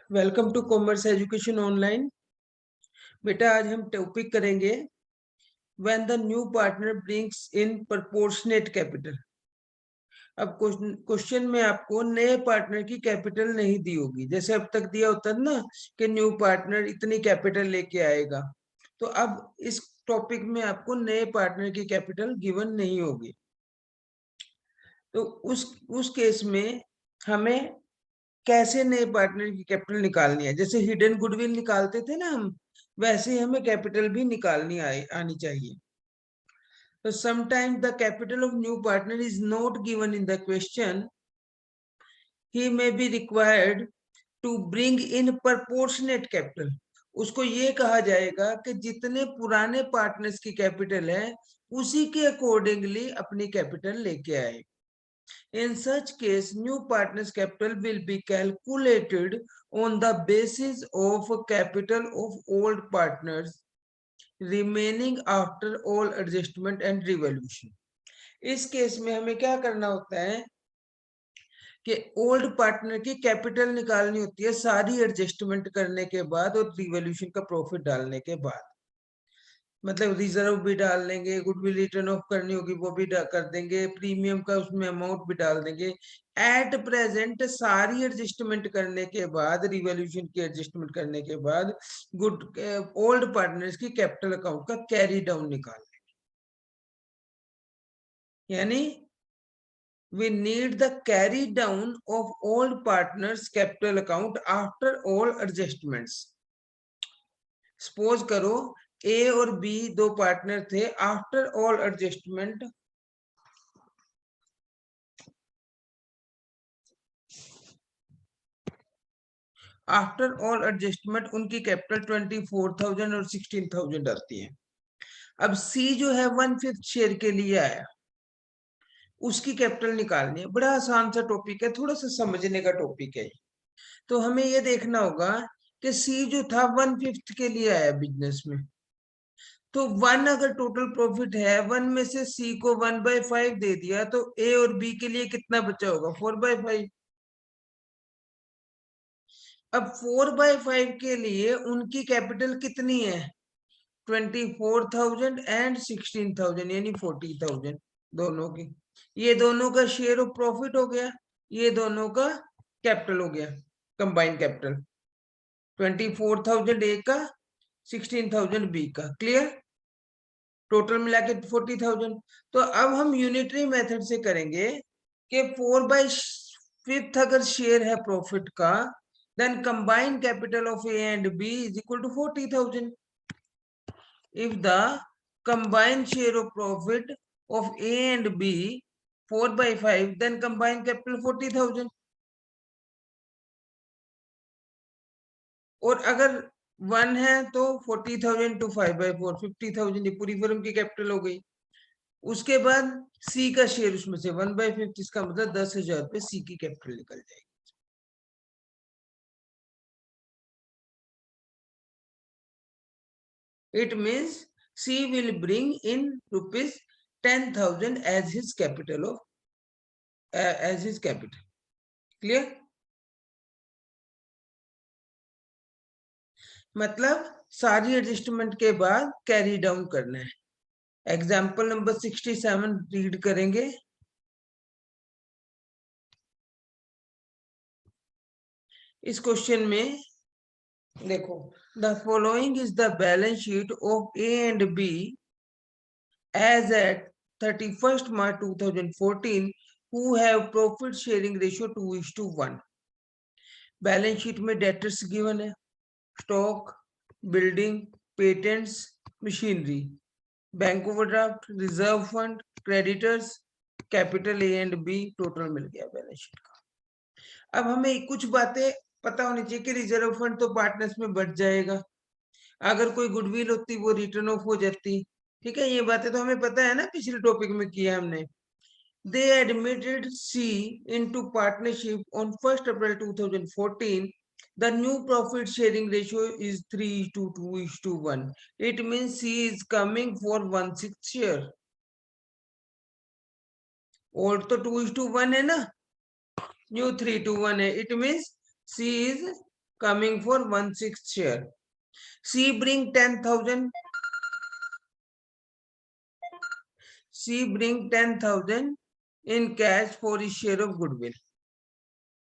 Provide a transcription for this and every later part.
Welcome to commerce education online. बेटा आज हम टॉपिक करेंगे when the new partner brings in proportionate capital. अब क्वेश्चन में आपको नए पार्टनर की कैपिटल नहीं दी होगी, जैसे अब तक दिया होता है ना कि न्यू पार्टनर इतनी कैपिटल लेके आएगा। तो अब इस टॉपिक में आपको नए पार्टनर की कैपिटल गिवन नहीं होगी। तो उस केस में हमें कैसे नए पार्टनर की कैपिटल निकालनी है, जैसे हिडन गुडविल निकालते थे ना हम, वैसे ही हमें कैपिटल भी निकालनी आनी चाहिए। तो sometime the capital of new partner is not given in the question, he may be required to bring in proportionate capital. उसको ये कहा जाएगा कि जितने पुराने पार्टनर्स की कैपिटल है उसी के अकॉर्डिंगली अपनी कैपिटल लेके आए। In such case, new partner's capital will be calculated on the basis of capital of old partners remaining after all adjustment and revaluation. इस केस में हमें क्या करना होता है कि ओल्ड पार्टनर की कैपिटल निकालनी होती है सारी एडजस्टमेंट करने के बाद और रिवॉल्यूशन का प्रॉफिट डालने के बाद। मतलब रिजर्व भी डाल देंगे, गुडविल रिटर्न ऑफ करनी होगी वो भी कर देंगे, प्रीमियम का उसमें अमाउंट भी डाल देंगे। एट प्रेजेंट सारी एडजस्टमेंट करने के बाद, रिवॉल्यूशन की एडजस्टमेंट करने के बाद गुड ओल्ड पार्टनर्स की कैपिटल अकाउंट का कैरी डाउन निकाल, यानी we need the carry down of old partners capital account after all adjustments. Suppose करो ए और बी दो पार्टनर थे, आफ्टर ऑल एडजस्टमेंट उनकी कैपिटल 24,000 और 16,000 आती है। अब सी जो है 1/5 शेयर के लिए आया, उसकी कैपिटल निकालनी है। बड़ा आसान सा टॉपिक है, थोड़ा सा समझने का टॉपिक है। तो हमें ये देखना होगा कि सी जो था 1/5 के लिए आया बिजनेस में, तो 1 अगर टोटल प्रॉफिट है, 1 में से सी को 1/5 दे दिया, तो ए और बी के लिए कितना बचा होगा? 4/5। अब 4/5 के लिए उनकी कैपिटल कितनी है? 24,000 एंड 16,000, यानी 40,000 दोनों की। ये दोनों का शेयर ऑफ प्रॉफिट हो गया, ये दोनों का कैपिटल हो गया, कंबाइंड कैपिटल 24,000 ए का, 16,000 बी का। क्लियर? टोटल मिला के 40,000। तो अब हम यूनिटरी मेथड से करेंगे कि 4/5 अगर शेयर है प्रॉफिट का, then combined capital of A and B is equal to 40,000. If the combined share of profit of A and B 4/5, then combined capital 40,000. और अगर 1 है तो 40,000 to 5/4 50,000, ये पूरी फर्म की कैपिटल हो गई। उसके बाद सी का शेयर उसमें से 1/5, इसका मतलब 10,000 रुपए सी की कैपिटल निकल जाएगी। It means C will bring in rupees 10,000 as his capital of as his capital. Clear? मतलब सारी एडजस्टमेंट के बाद कैरी डाउन करना है। एग्जाम्पल नंबर 67 रीड करेंगे। इस क्वेश्चन में देखो, the following is the balance sheet of A and B as at 31st March 2014 who have profit sharing ratio 2:1। Balance sheet में डेटर्स गिवन है, stock, building, patents, machinery, bank overdraft, reserve fund, creditors, capital A and B, total मिल गया balance sheet का। अब हमें कुछ बातें पता होनी चाहिए कि रिजर्व फंड तो पार्टनर्स में बढ़ जाएगा, अगर कोई गुडविल होती वो रिटर्न ऑफ हो जाती। ठीक है, ये बातें तो हमें पता है ना, पिछले टॉपिक में किया हमने। They admitted C into partnership on 1st April 2014. The new profit sharing ratio is 3:2:1. It means C is coming for 1/6 share. Old तो 2:1 है ना, न्यू 3:1 है. It means C is coming for 1/6 share. C bring 10,000. C bring 10,000 in cash for his share of goodwill.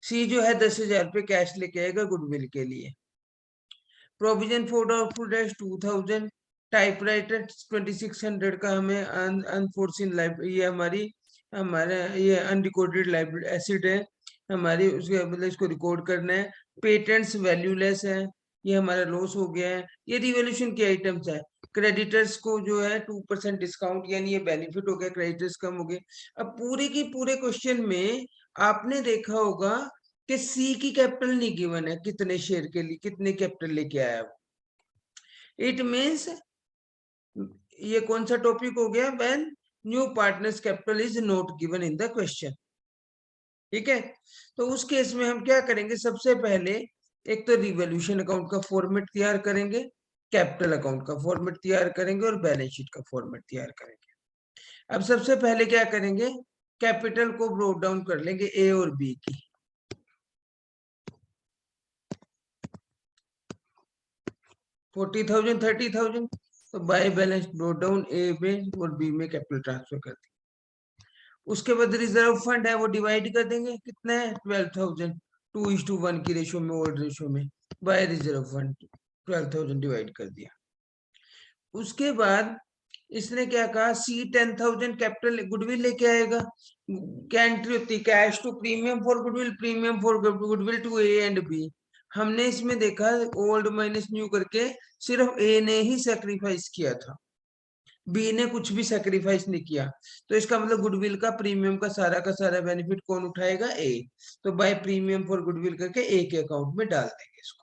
C जो है 10,000 पे cash लेके आएगा goodwill के लिए. Provision for doubtful debts 2,000. Typewriter 2,600 का हमें अनफोर्सिन ये हमारे ये अनरिकॉर्डेड लाइब्रेरी एसिड है हमारी, उसके मतलब इसको रिकॉर्ड करना है. पेटेंट्स वैल्यूलेस है, ये हमारा लॉस हो गया है. ये रिवोल्यूशन के आइटम्स है. क्रेडिटर्स को जो है 2% डिस्काउंट, यानी ये बेनिफिट हो गया, क्रेडिटर्स कम हो गए. अब पूरे की पूरे क्वेश्चन में आपने देखा होगा कि सी की कैपिटल नहीं गिवन है, कितने शेयर के लिए कितने कैपिटल लेके आया वो. इट मीन्स ये कौन सा टॉपिक हो गया, when new partners capital is not given in the question. ठीक है, तो उस केस में हम क्या करेंगे, सबसे पहले एक तो रिवोल्यूशन अकाउंट का फॉर्मेट तैयार करेंगे, कैपिटल अकाउंट का फॉर्मेट तैयार करेंगे और बैलेंस शीट का फॉर्मेट तैयार करेंगे. अब सबसे पहले क्या करेंगे, कैपिटल को ब्रोक डाउन कर लेंगे ए और बी की. 40,000 30,000, तो बाय बैलेंस ब्रोक डाउन ए में और बी में कैपिटल ट्रांसफर कर देंगे. उसके बाद रिजर्व फंड है वो डिवाइड कर देंगे, कितना है 12,000, 2:1 की रेशो में, ओल्ड रेशो में. बाय रिजर्व फंड 12,000 डिवाइड कर दिया. उसके बाद इसने क्या कहा, सी 10,000 कैपिटल गुडविल लेके आएगा. क्या एंट्री होती है, cash to premium for goodwill, premium for goodwill to A and B. हमने इसमें देखा ओल्ड माइनस न्यू करके सिर्फ ए ने ही सेक्रीफाइस किया था, बी ने कुछ भी सेक्रीफाइस नहीं किया. तो इसका मतलब गुडविल का प्रीमियम का सारा बेनिफिट कौन उठाएगा, ए. तो बाय प्रीमियम फॉर गुडविल करके ए के अकाउंट में डाल देंगे इसको.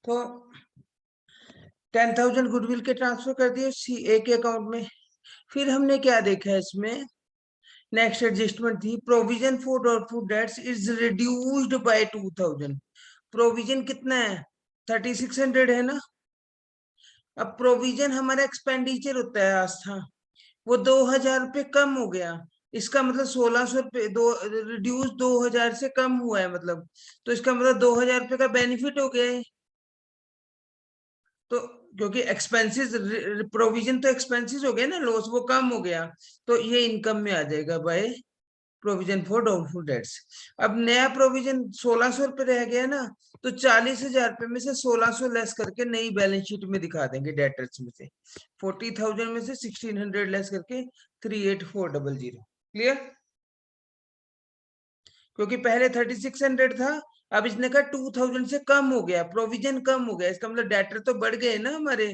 तो 10,000 गुडविल के ट्रांसफर कर दिए सी ए के अकाउंट में. फिर हमने क्या देखा है इसमें, नेक्स्ट एडजस्टमेंट थी, provision for doubtful debts is reduced by 2,000. Provision कितना है, 3,600 है ना. अब प्रोविजन हमारा एक्सपेंडिचर होता है आस्था, वो 2,000 रुपये कम हो गया. इसका मतलब 1,600 रुपये रिड्यूस 2,000 से कम हुआ है मतलब, तो इसका मतलब 2,000 रुपये का बेनिफिट हो गया है. तो क्योंकि एक्सपेंसेस, प्रोविजन तो एक्सपेंसेस हो गया ना, लॉस वो कम हो गया, तो ये इनकम में आ जाएगा by provision for doubtful debts. अब नया प्रोविजन 1,600 रुपये रह गया ना, तो 40,000 रुपये में से 1,600 लेस करके नई बैलेंस शीट में दिखा देंगे डेटर्स में से. 40,000 में से 1,600 लेस करके 38,400. क्लियर, क्योंकि पहले 3,600 था, अब इसने कहा 2,000 से कम हो गया, प्रोविजन कम हो गया, इसका मतलब डेटर तो बढ़ गए ना हमारे,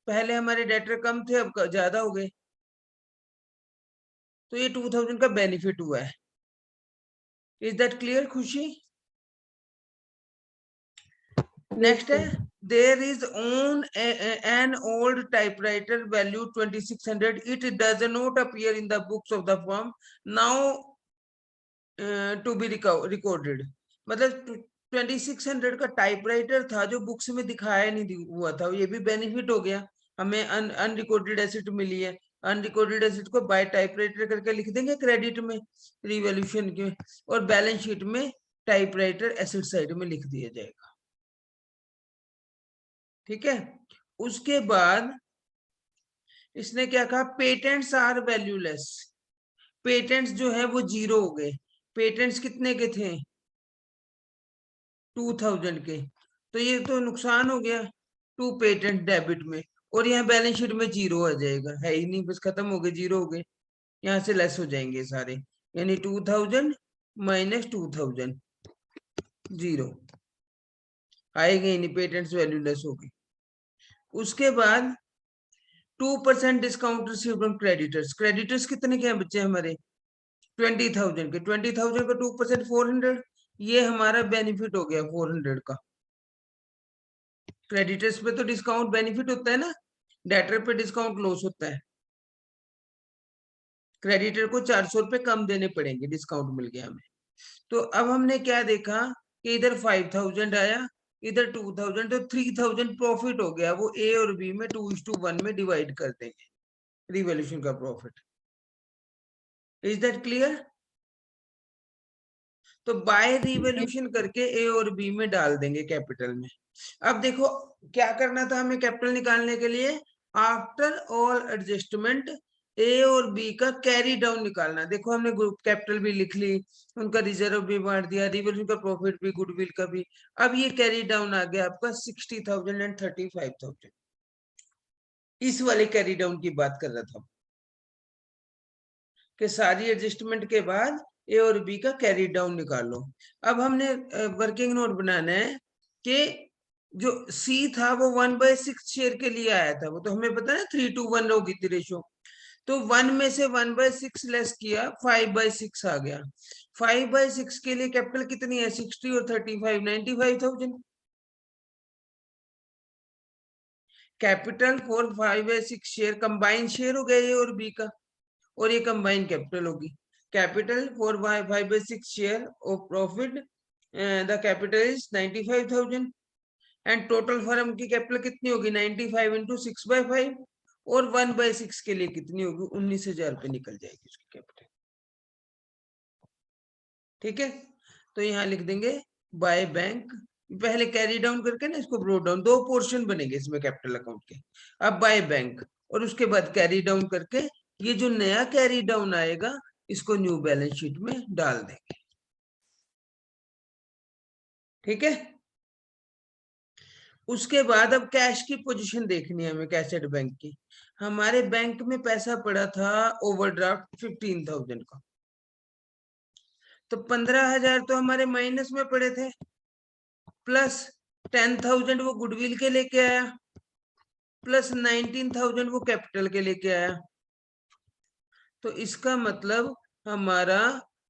पहले हमारे डेटर कम थे अब ज्यादा हो गए, तो ये 2,000 का बेनिफिट हुआ है. Is that clear Khushi. Next है, there is own an old typewriter value 2,600, it does not appear in the books of the firm now to be recorded. मतलब 2,600 का टाइपराइटर था जो बुक्स में दिखाया नहीं हुआ था, ये भी बेनिफिट हो गया, हमें अनरिकॉर्डेड एसेट मिली है. अनरिकॉर्डेड एसेट को बाय टाइपराइटर करके लिख देंगे क्रेडिट में रिवॉल्यूशन के, और बैलेंस शीट में टाइपराइटर एसेट साइड में लिख दिया जाएगा। ठीक है, उसके बाद इसने क्या कहा, पेटेंट्स आर वैल्यूलेस। पेटेंट्स जो है वो 0 हो गए। पेटेंट्स कितने के थे, 2000 के, तो ये तो नुकसान हो गया 2 पेटेंट डेबिट में, और यहाँ बैलेंस शीट में 0 आ जाएगा, है ही नहीं, बस खत्म हो गए, 0 हो गए, यहाँ से लेस हो जाएंगे सारे, यानी 2000 माइनस 2000 0 आएंगे ही नहीं, पेटेंट्स वैल्यू लेस हो गई। उसके बाद 2% discount received on creditors. Creditors कितने के हैं बच्चे हमारे, 20,000 के, 20,000 का 2% 400, ये हमारा बेनिफिट हो गया 400 का। क्रेडिटर्स पे तो डिस्काउंट बेनिफिट होता है ना, डेटर पे डिस्काउंट लॉस होता है। क्रेडिटर को 400 रुपए कम देने पड़ेंगे, डिस्काउंट मिल गया हमें। तो अब हमने क्या देखा कि इधर 5000 आया, इधर 2000, तो 3000 प्रॉफिट हो गया, वो ए और बी में 2:1 में डिवाइड कर देंगे रिवॉल्यूशन का प्रॉफिट। Is that clear? तो बाय रिवॉल्यूशन करके ए और बी में डाल देंगे कैपिटल में। अब देखो क्या करना था हमें कैपिटल निकालने के लिए, आफ्टर ऑल एडजस्टमेंट ए और बी का कैरी डाउन निकालना। देखो हमने ग्रुप कैपिटल भी लिख ली, उनका रिजर्व भी बांट दिया, रिवॉल्यूशन का प्रॉफिट भी, गुडविल का भी। अब ये कैरी डाउन आ गया आपका 60,000 एंड 35,000। इस वाले कैरी डाउन की बात कर रहा था कि सारी एडजस्टमेंट के बाद ए और बी का कैरी डाउन निकालो। अब हमने वर्किंग नोट बनाना है कि जो सी था वो 1/6 शेयर के लिए आया था, वो तो हमें पता है 3:1 होगी थी रेशो। तो 1 में से 1/6 लेस किया, 5/6 आ गया। 5/6 के लिए कैपिटल कितनी है, 60 और 35, 95,000। Capital for 5/6 share, combine share हो गया ये और बी का, और ये कंबाइन कैपिटल होगी। Capital for 5/6 share of profit, the capital is 95,000, and total firm की कैपिटल कितनी होगी, 95 इंटू 6/5, और 1/6 के लिए कितनी होगी, 19,000 रुपये निकल जाएगी उसकी कैपिटल। ठीक है, तो यहाँ लिख देंगे बाय बैंक, पहले कैरी डाउन करके ना इसको ब्रो डाउन, 2 पोर्शन बनेंगे इसमें कैपिटल अकाउंट के। अब बाय बैंक, और उसके बाद कैरी डाउन करके ये जो नया कैरी डाउन आएगा इसको न्यू बैलेंस शीट में डाल देंगे। ठीक है, उसके बाद अब कैश की पोजीशन देखनी है हमें, कैश एट बैंक की। हमारे बैंक में पैसा पड़ा था ओवरड्राफ्ट 15,000 का, तो 15,000 तो हमारे माइनस में पड़े थे, प्लस 10,000 वो गुडविल के लेके आया, प्लस 19,000 वो कैपिटल के लेके आया। तो इसका मतलब हमारा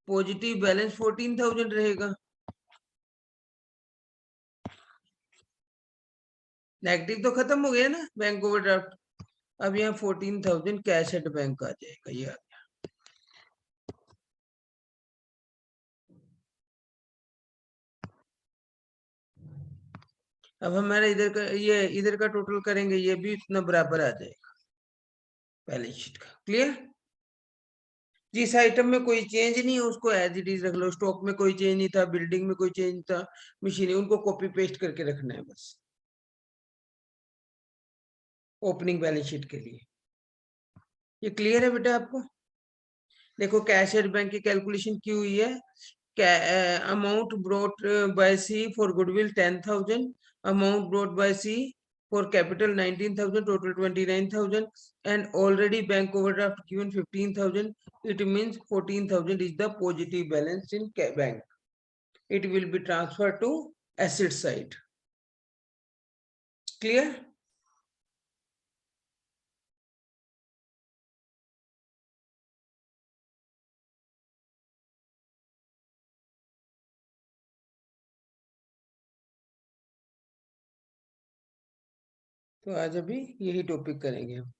पॉजिटिव बैलेंस 14,000 रहेगा। नेगेटिव तो खत्म हो गया ना बैंक ओवरड्राफ्ट। अब यहाँ 14,000 कैश एट बैंक आ जाएगा, ये आ गया। अब हमारा इधर का, ये इधर का टोटल करेंगे, ये भी इतना बराबर आ जाएगा बैलेंस शीट का। क्लियर? जिस आइटम में कोई चेंज नहीं है उसको एज इट इज रख लो, स्टॉक में कोई चेंज नहीं था, बिल्डिंग में कोई चेंज नहीं था, मशीन, उनको कॉपी पेस्ट करके रखना है बस ओपनिंग बैलेंस शीट के लिए। ये क्लियर है बेटा आपको? देखो कैश एट बैंक की कैलकुलेशन की हुई है, amount brought by C for goodwill 10,000, amount brought by C for capital 19,000, total 29,000, and already bank overdraft given 15,000. It means 14,000 is the positive balance in bank. It will be transferred to asset side. Clear? तो आज अभी यही topic करेंगे हम।